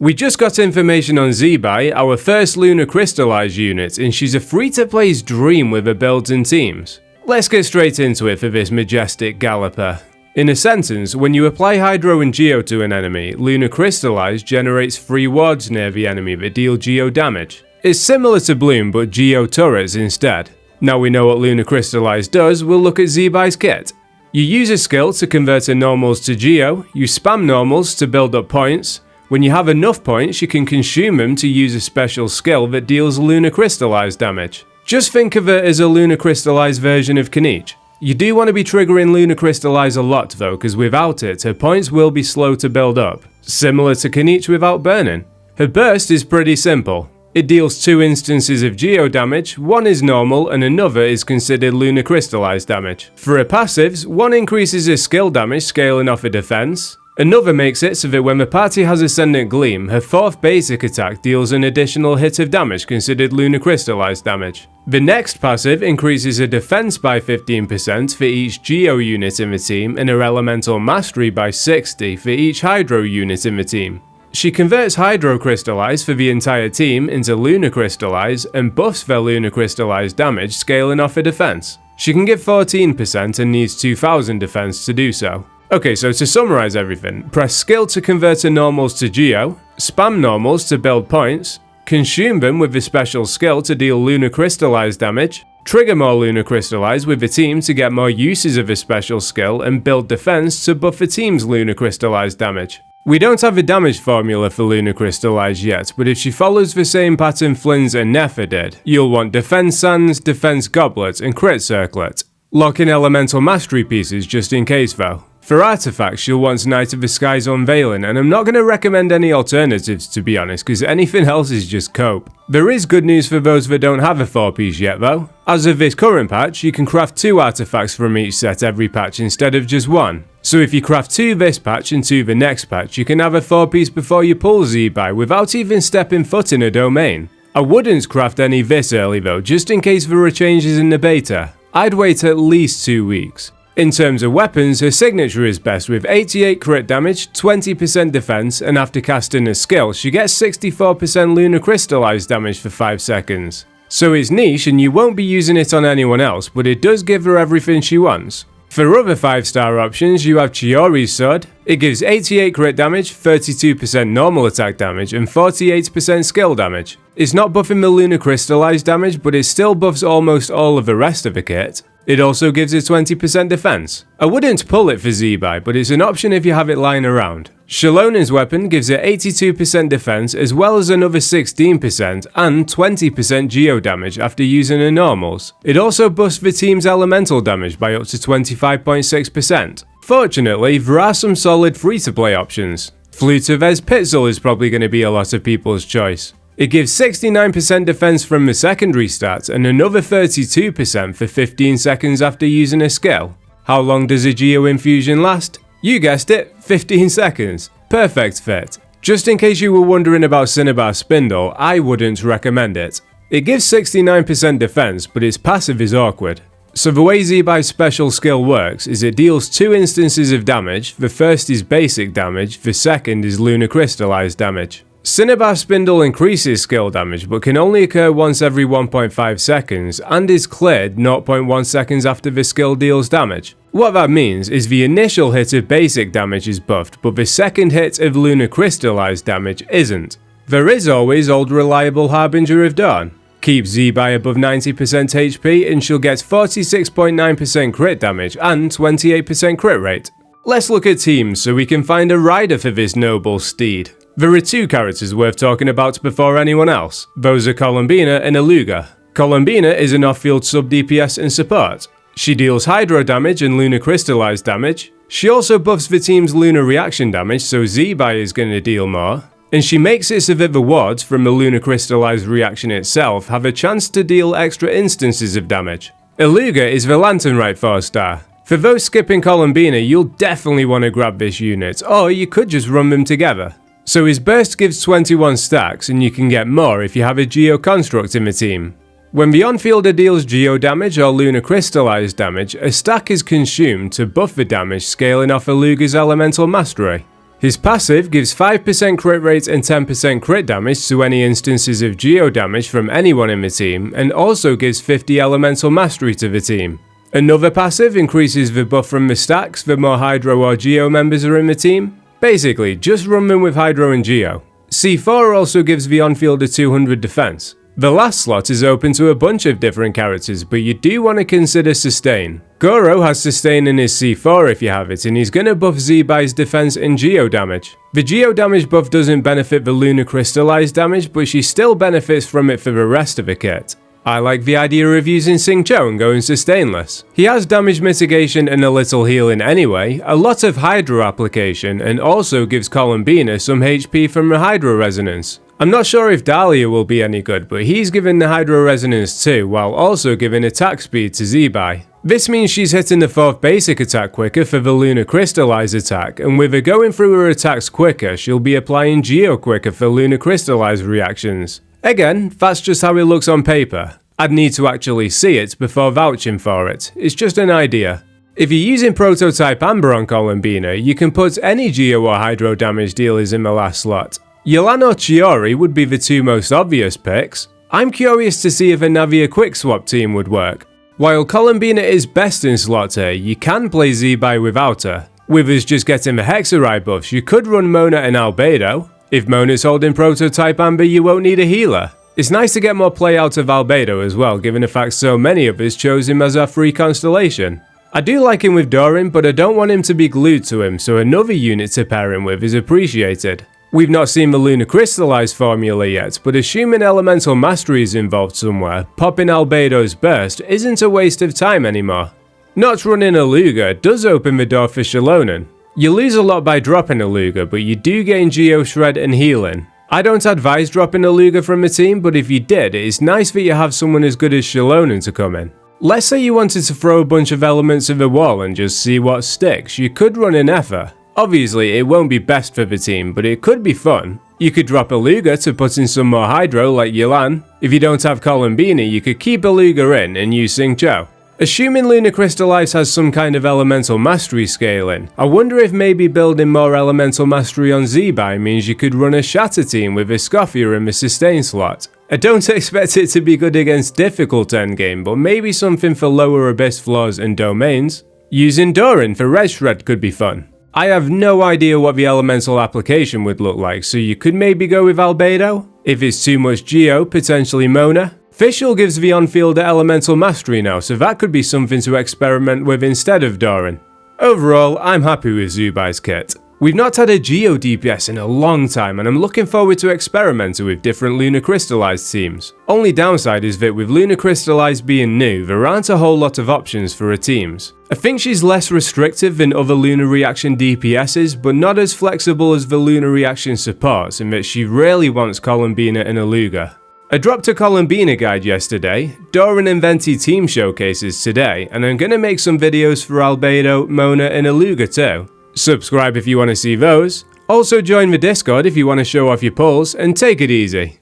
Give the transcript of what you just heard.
We just got information on Zibai, our first Lunar-Crystallize unit, and she's a free-to-play's dream with her builds and teams. Let's get straight into it for this majestic galloper. In a sentence, when you apply Hydro and Geo to an enemy, Lunar-Crystallize generates free wards near the enemy that deal Geo damage. It's similar to Bloom but Geo turrets instead. Now we know what Lunar-Crystallize does, we'll look at Zibai's kit. You use a skill to convert her normals to Geo, you spam normals to build up points. When you have enough points, you can consume them to use a special skill that deals Lunar-Crystallize damage. Just think of it as a Lunar-Crystallize version of Knight. You do want to be triggering Lunar-Crystallize a lot though, because without it, her points will be slow to build up, similar to Knight without burning. Her burst is pretty simple. It deals 2 instances of Geo damage, one is normal and another is considered Lunar-Crystallize damage. For her passives, one increases her skill damage scaling off her defense. Another makes it so that when the party has Ascendant Gleam, her 4th basic attack deals an additional hit of damage considered Lunar-Crystallize damage. The next passive increases her defense by 15% for each Geo unit in the team and her Elemental Mastery by 60 for each Hydro unit in the team. She converts Hydro-Crystallize for the entire team into Lunar-Crystallize and buffs their Lunar-Crystallize damage scaling off her defense. She can give 14% and needs 2000 defense to do so. Okay, so to summarize everything, press skill to convert her normals to Geo, spam normals to build points, consume them with the special skill to deal Lunar-Crystallize damage, trigger more Lunar-Crystallize with the team to get more uses of a special skill and build defense to buff the team's Lunar-Crystallize damage. We don't have a damage formula for Lunar-Crystallize yet, but if she follows the same pattern Flynn's and Nefer did, you'll want Defense Sands, Defense Goblet and Crit Circlet. Lock in Elemental Mastery pieces just in case though. For artifacts, you'll want Night of the Skies Unveiling, and I'm not going to recommend any alternatives to be honest, because anything else is just cope. There is good news for those that don't have a 4-piece yet though. As of this current patch, you can craft 2 artifacts from each set every patch instead of just 1. So if you craft 2 this patch and 2 the next patch, you can have a 4-piece before you pull Zibai without even stepping foot in a domain. I wouldn't craft any this early though, just in case there are changes in the beta. I'd wait at least 2 weeks. In terms of weapons, her signature is best with 88 crit damage, 20% defense, and after casting a skill, she gets 64% Lunar-Crystallize damage for 5 seconds. So it's niche and you won't be using it on anyone else, but it does give her everything she wants. For other 5-star options, you have Chiori's Sword. It gives 88 crit damage, 32% normal attack damage, and 48% skill damage. It's not buffing the Lunar-Crystallize damage, but it still buffs almost all of the rest of the kit. It also gives it 20% defense. I wouldn't pull it for Zibai, but it's an option if you have it lying around. Shalona's weapon gives it 82% defense as well as another 16% and 20% Geo damage after using her normals. It also buffs the team's elemental damage by up to 25.6%. Fortunately, there are some solid free-to-play options. Flute of Ezpitzel is probably going to be a lot of people's choice. It gives 69% defense from the secondary stat and another 32% for 15 seconds after using a skill. How long does a Geo infusion last? You guessed it, 15 seconds. Perfect fit. Just in case you were wondering about Cinnabar Spindle, I wouldn't recommend it. It gives 69% defense, but its passive is awkward. So the way Zibai's special skill works is it deals 2 instances of damage, the first is basic damage, the second is Lunar-Crystallize damage. Cinnabar Spindle increases skill damage but can only occur once every 1.5 seconds and is cleared 0.1 seconds after the skill deals damage. What that means is the initial hit of basic damage is buffed, but the second hit of Lunar-Crystallize damage isn't. There is always Old Reliable Harbinger of Dawn. Keep Zibai above 90% HP and she'll get 46.9% crit damage and 28% crit rate. Let's look at teams so we can find a rider for this noble steed. There are 2 characters worth talking about before anyone else. Those are Columbina and Eluga. Columbina is an off-field sub-DPS and support. She deals Hydro damage and Lunar-Crystallize damage. She also buffs the team's Lunar reaction damage, so Zibai is going to deal more. And she makes it so that the wards from the Lunar-Crystallize reaction itself have a chance to deal extra instances of damage. Eluga is the Lanternrite 4-star. For those skipping Columbina, you'll definitely want to grab this unit, or you could just run them together. So his burst gives 21 stacks and you can get more if you have a Geo construct in the team. When the on-fielder deals Geo damage or Lunar-Crystallize damage, a stack is consumed to buff the damage scaling off Eluga's Elemental Mastery. His passive gives 5% crit rate and 10% crit damage to any instances of Geo damage from anyone in the team, and also gives 50 elemental mastery to the team. Another passive increases the buff from the stacks the more Hydro or Geo members are in the team. Basically, just run them with Hydro and Geo. C4 also gives the on-fielder 200 defense. The last slot is open to a bunch of different characters, but you do want to consider Sustain. Goro has Sustain in his C4 if you have it, and he's going to buff Zibai's defense and Geo damage. The Geo damage buff doesn't benefit the Lunar-Crystallize damage, but she still benefits from it for the rest of the kit. I like the idea of using Xingqiu and going Sustainless. He has damage mitigation and a little healing anyway, a lot of Hydro application, and also gives Columbina some HP from the Hydro Resonance. I'm not sure if Dahlia will be any good, but he's given the Hydro Resonance too, while also giving attack speed to Zibai. This means she's hitting the 4th basic attack quicker for the Lunar-Crystallize attack, and with her going through her attacks quicker, she'll be applying Geo quicker for Lunar-Crystallize reactions. Again, that's just how it looks on paper. I'd need to actually see it before vouching for it, it's just an idea. If you're using Prototype Amber on Columbina, you can put any Geo or Hydro damage dealers in the last slot. Yelan or Chiori would be the two most obvious picks. I'm curious to see if a Navia quick swap team would work. While Columbina is best in slot here, you can play Zibai without her. With us just getting the Hexarai buffs, you could run Mona and Albedo. If Mona's holding Prototype Amber, you won't need a healer. It's nice to get more play out of Albedo as well, given the fact so many of us chose him as our free constellation. I do like him with Doran, but I don't want him to be glued to him, so another unit to pair him with is appreciated. We've not seen the Lunar-Crystallize formula yet, but assuming Elemental Mastery is involved somewhere, popping Albedo's Burst isn't a waste of time anymore. Not running a Luger does open the door for Shalonen. You lose a lot by dropping a Luger, but you do gain Geo Shred and healing. I don't advise dropping a Luger from the team, but if you did, it's nice that you have someone as good as Shalonen to come in. Let's say you wanted to throw a bunch of elements at the wall and just see what sticks, you could run an Ether. Obviously, it won't be best for the team, but it could be fun. You could drop a Luger to put in some more Hydro like Yelan. If you don't have Columbina, you could keep a Luger in and use Xingqiu. Assuming Lunar-Crystallize has some kind of Elemental Mastery scaling, I wonder if maybe building more Elemental Mastery on Zibai means you could run a Shatter team with Iskophia in the Sustain slot. I don't expect it to be good against difficult endgame, but maybe something for lower Abyss floors and domains. Using Doran for Res Shred could be fun. I have no idea what the elemental application would look like, so you could maybe go with Albedo. If it's too much Geo, potentially Mona. Fischl gives the on-fielder elemental mastery now, so that could be something to experiment with instead of Doran. Overall, I'm happy with Zubai's kit. We've not had a Geo DPS in a long time, and I'm looking forward to experimenting with different Lunar-Crystallize teams. Only downside is that with Lunar-Crystallize being new, there aren't a whole lot of options for her teams. I think she's less restrictive than other Lunar Reaction DPSs, but not as flexible as the Lunar Reaction supports in that she rarely wants Columbina and a Luger. I dropped a Columbina guide yesterday, Doran and Venti team showcases today, and I'm gonna make some videos for Albedo, Mona and a Luger too. Subscribe if you want to see those. Also join the Discord if you want to show off your pulls, and take it easy.